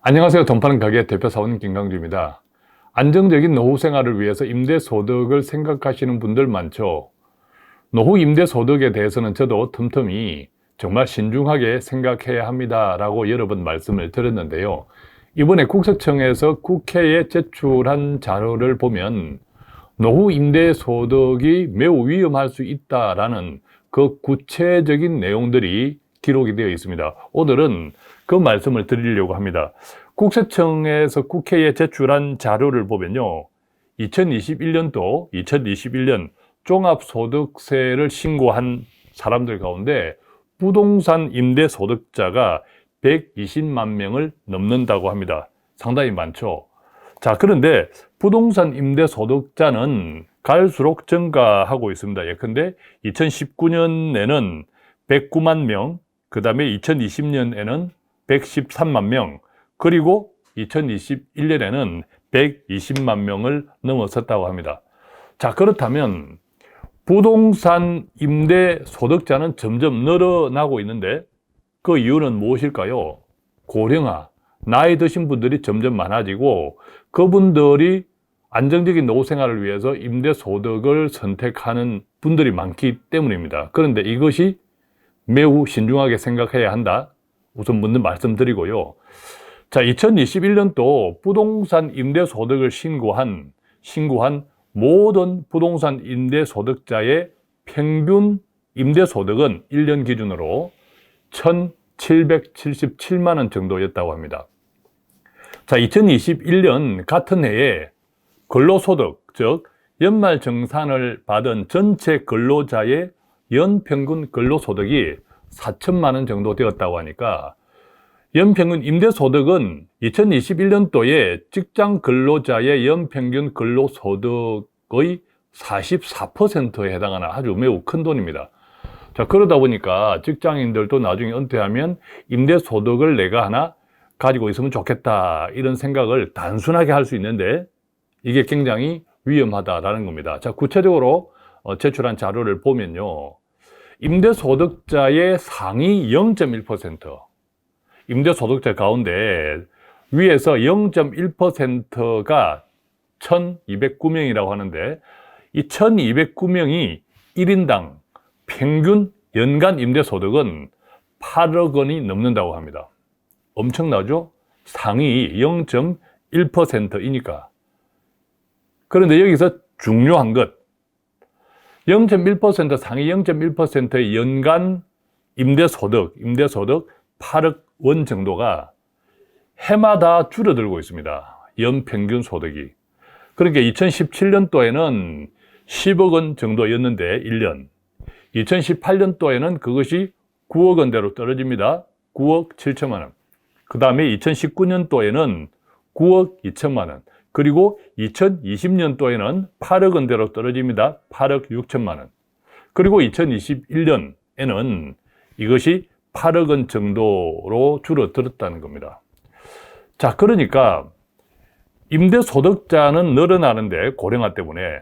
안녕하세요. 돈 파는 가게 대표 사원 김강주입니다. 안정적인 노후 생활을 위해서 임대소득을 생각하시는 분들 많죠. 노후 임대소득에 대해서는 저도 틈틈이 정말 신중하게 생각해야 합니다라고 여러 번 말씀을 드렸는데요. 이번에 국세청에서 국회에 제출한 자료를 보면 노후 임대소득이 매우 위험할 수 있다라는 그 구체적인 내용들이 기록이 되어 있습니다. 오늘은 그 말씀을 드리려고 합니다. 국세청에서 국회에 제출한 자료를 보면요. 2021년 종합소득세를 신고한 사람들 가운데 부동산 임대소득자가 120만 명을 넘는다고 합니다. 상당히 많죠. 자, 그런데 부동산 임대소득자는 갈수록 증가하고 있습니다. 예컨대 2019년에는 109만 명, 그 다음에 2020년에는 113만 명, 그리고 2021년에는 120만 명을 넘어섰다고 합니다. 자, 그렇다면 부동산 임대 소득자는 점점 늘어나고 있는데 그 이유는 무엇일까요? 고령화, 나이 드신 분들이 점점 많아지고 그분들이 안정적인 노후 생활을 위해서 임대 소득을 선택하는 분들이 많기 때문입니다. 그런데 이것이 매우 신중하게 생각해야 한다. 우선 먼저 말씀드리고요. 자, 2021년도 부동산 임대소득을 신고한 모든 부동산 임대소득자의 평균 임대소득은 1년 기준으로 1,777만 원 정도였다고 합니다. 자, 2021년 같은 해에 근로소득, 즉 연말정산을 받은 전체 근로자의 연평균 근로소득이 4천만 원 정도 되었다고 하니까 연평균 임대소득은 2021년도에 직장 근로자의 연평균 근로소득의 44%에 해당하는 아주 매우 큰 돈입니다. 자, 그러다 보니까 직장인들도 나중에 은퇴하면 임대소득을 내가 하나 가지고 있으면 좋겠다 이런 생각을 단순하게 할 수 있는데 이게 굉장히 위험하다라는 겁니다. 자, 구체적으로 제출한 자료를 보면요. 임대소득자의 상위 0.1%, 임대소득자 가운데 위에서 0.1%가 1,209명이라고 하는데 이 1,209명이 1인당 평균 연간 임대소득은 8억 원이 넘는다고 합니다. 엄청나죠? 상위 0.1%이니까. 그런데 여기서 중요한 것, 0.1% 상위 0.1%의 연간 임대소득 8억 원 정도가 해마다 줄어들고 있습니다. 연평균 소득이. 그러니까 2017년도에는 10억 원 정도였는데 1년. 2018년도에는 그것이 9억 원대로 떨어집니다. 9억 7천만 원. 그 다음에 2019년도에는 9억 2천만 원. 그리고 2020년도에는 8억 원대로 떨어집니다. 8억 6천만 원. 그리고 2021년에는 이것이 8억 원 정도로 줄어들었다는 겁니다. 자, 그러니까 임대소득자는 늘어나는데 고령화 때문에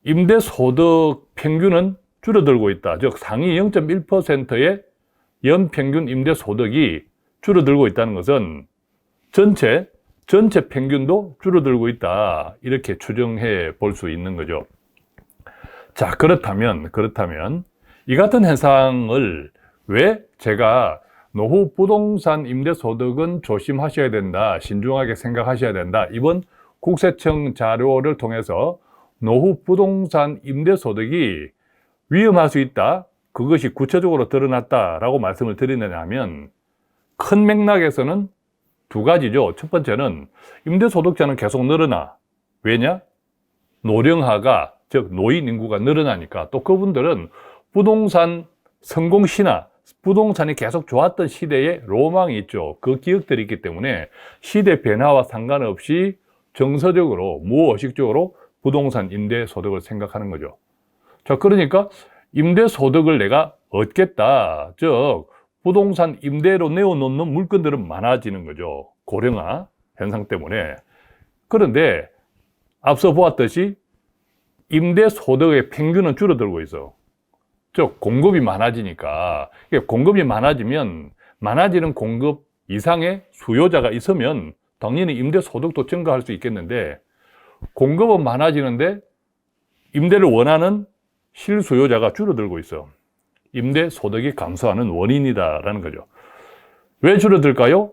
임대소득 평균은 줄어들고 있다. 즉 상위 0.1%의 연평균 임대소득이 줄어들고 있다는 것은 전체 평균도 줄어들고 있다. 이렇게 추정해 볼 수 있는 거죠. 자, 그렇다면 이 같은 현상을 왜 제가 노후 부동산 임대소득은 조심하셔야 된다, 신중하게 생각하셔야 된다, 이번 국세청 자료를 통해서 노후 부동산 임대소득이 위험할 수 있다, 그것이 구체적으로 드러났다라고 말씀을 드리느냐 하면 큰 맥락에서는 두 가지죠. 첫 번째는 임대소득자는 계속 늘어나. 왜냐? 노령화가, 즉 노인 인구가 늘어나니까. 또 그분들은 부동산 성공 신화, 부동산이 계속 좋았던 시대에 로망이 있죠. 그 기억들이 있기 때문에 시대 변화와 상관없이 정서적으로, 무의식적으로 부동산 임대소득을 생각하는 거죠. 자, 그러니까 임대소득을 내가 얻겠다. 즉 부동산 임대로 내어놓는 물건들은 많아지는 거죠. 고령화 현상 때문에. 그런데 앞서 보았듯이 임대소득의 평균은 줄어들고 있어. 즉 공급이 많아지니까, 공급이 많아지면 많아지는 공급 이상의 수요자가 있으면 당연히 임대소득도 증가할 수 있겠는데 공급은 많아지는데 임대를 원하는 실수요자가 줄어들고 있어. 임대소득이 감소하는 원인이다라는 거죠. 왜 줄어들까요?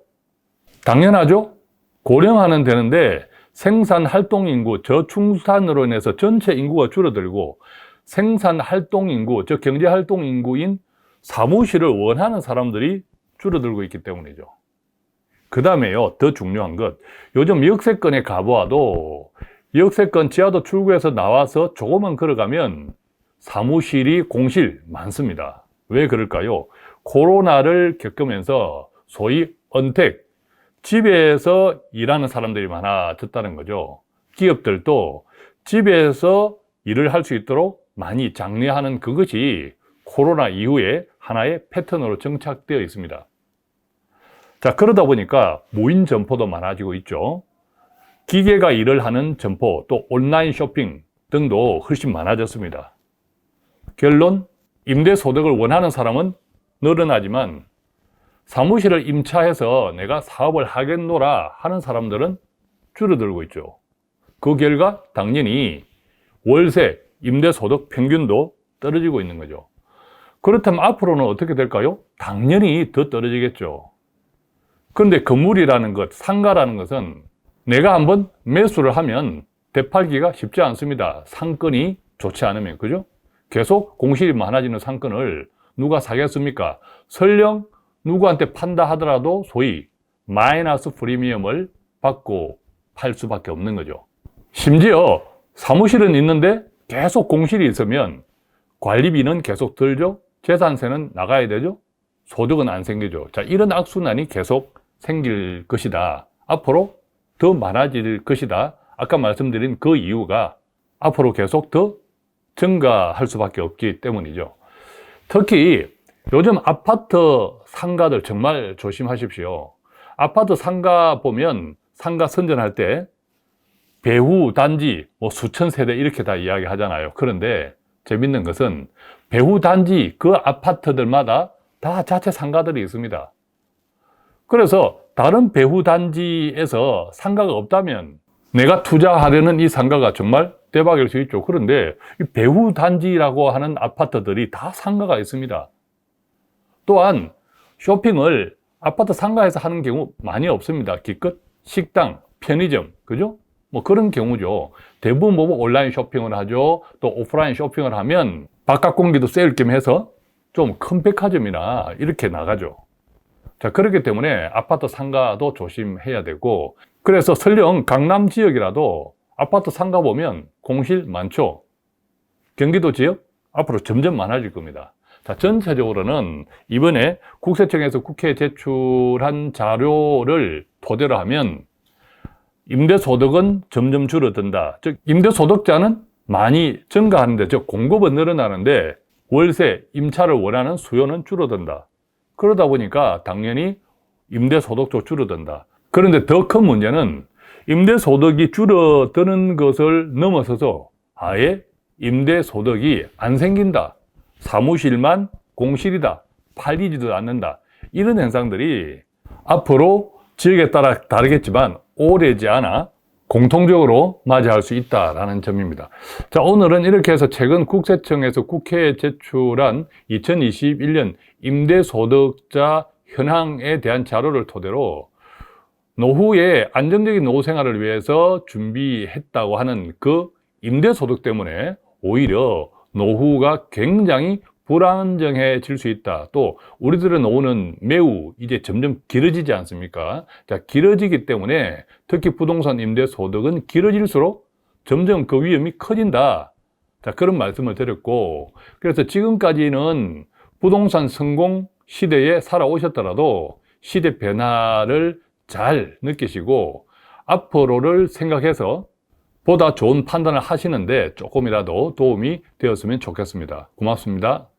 당연하죠. 고령화는 되는데 생산활동인구, 저충산으로 인해서 전체 인구가 줄어들고 생산활동인구, 즉 경제활동인구인 사무실을 원하는 사람들이 줄어들고 있기 때문이죠. 그 다음에요, 더 중요한 것, 요즘 역세권에 가보아도 역세권 지하도 출구에서 나와서 조금만 걸어가면 사무실이 공실 많습니다. 왜 그럴까요? 코로나를 겪으면서 소위 언택, 집에서 일하는 사람들이 많아졌다는 거죠. 기업들도 집에서 일을 할 수 있도록 많이 장려하는 그것이 코로나 이후에 하나의 패턴으로 정착되어 있습니다. 자, 그러다 보니까 무인 점포도 많아지고 있죠. 기계가 일을 하는 점포, 또 온라인 쇼핑 등도 훨씬 많아졌습니다. 결론, 임대소득을 원하는 사람은 늘어나지만 사무실을 임차해서 내가 사업을 하겠노라 하는 사람들은 줄어들고 있죠. 그 결과 당연히 월세, 임대소득 평균도 떨어지고 있는 거죠. 그렇다면 앞으로는 어떻게 될까요? 당연히 더 떨어지겠죠. 그런데 건물이라는 것, 상가라는 것은 내가 한번 매수를 하면 되팔기가 쉽지 않습니다. 상권이 좋지 않으면, 그죠? 계속 공실이 많아지는 상권을 누가 사겠습니까? 설령 누구한테 판다 하더라도 소위 마이너스 프리미엄을 받고 팔 수밖에 없는 거죠. 심지어 사무실은 있는데 계속 공실이 있으면 관리비는 계속 들죠? 재산세는 나가야 되죠? 소득은 안 생기죠. 자, 이런 악순환이 계속 생길 것이다. 앞으로 더 많아질 것이다. 아까 말씀드린 그 이유가 앞으로 계속 더 증가할 수밖에 없기 때문이죠. 특히 요즘 아파트 상가들 정말 조심하십시오. 아파트 상가 보면 상가 선전할 때 배후 단지 수천 세대 이렇게 다 이야기 하잖아요. 그런데 재밌는 것은 배후 단지 그 아파트들마다 다 자체 상가들이 있습니다. 그래서 다른 배후 단지에서 상가가 없다면 내가 투자하려는 이 상가가 정말 대박일 수 있죠. 그런데 이 배후 단지라고 하는 아파트들이 다 상가가 있습니다. 또한 쇼핑을 아파트 상가에서 하는 경우 많이 없습니다. 기껏 식당, 편의점, 그죠? 뭐 그런 경우죠. 대부분 온라인 쇼핑을 하죠. 또 오프라인 쇼핑을 하면 바깥 공기도 쐴 겸 해서 좀 큰 백화점이나 이렇게 나가죠. 자, 그렇기 때문에 아파트 상가도 조심해야 되고, 그래서 설령 강남 지역이라도 아파트 상가 보면 공실 많죠. 경기도 지역 앞으로 점점 많아질 겁니다. 자, 전체적으로는 이번에 국세청에서 국회에 제출한 자료를 토대로 하면 임대소득은 점점 줄어든다. 즉, 임대소득자는 많이 증가하는데, 즉 공급은 늘어나는데 월세, 임차를 원하는 수요는 줄어든다. 그러다 보니까 당연히 임대소득도 줄어든다. 그런데 더 큰 문제는 임대소득이 줄어드는 것을 넘어서서 아예 임대소득이 안 생긴다. 사무실만 공실이다. 팔리지도 않는다. 이런 현상들이 앞으로 지역에 따라 다르겠지만 오래지 않아 공통적으로 맞이할 수 있다는 점입니다. 자, 오늘은 이렇게 해서 최근 국세청에서 국회에 제출한 2021년 임대소득자 현황에 대한 자료를 토대로 노후에 안정적인 노후 생활을 위해서 준비했다고 하는 그 임대소득 때문에 오히려 노후가 굉장히 불안정해질 수 있다. 또 우리들의 노후는 매우 이제 점점 길어지지 않습니까? 자, 길어지기 때문에 특히 부동산 임대소득은 길어질수록 점점 그 위험이 커진다. 자, 그런 말씀을 드렸고, 그래서 지금까지는 부동산 성공 시대에 살아오셨더라도 시대 변화를 잘 느끼시고 앞으로를 생각해서 보다 좋은 판단을 하시는데 조금이라도 도움이 되었으면 좋겠습니다. 고맙습니다.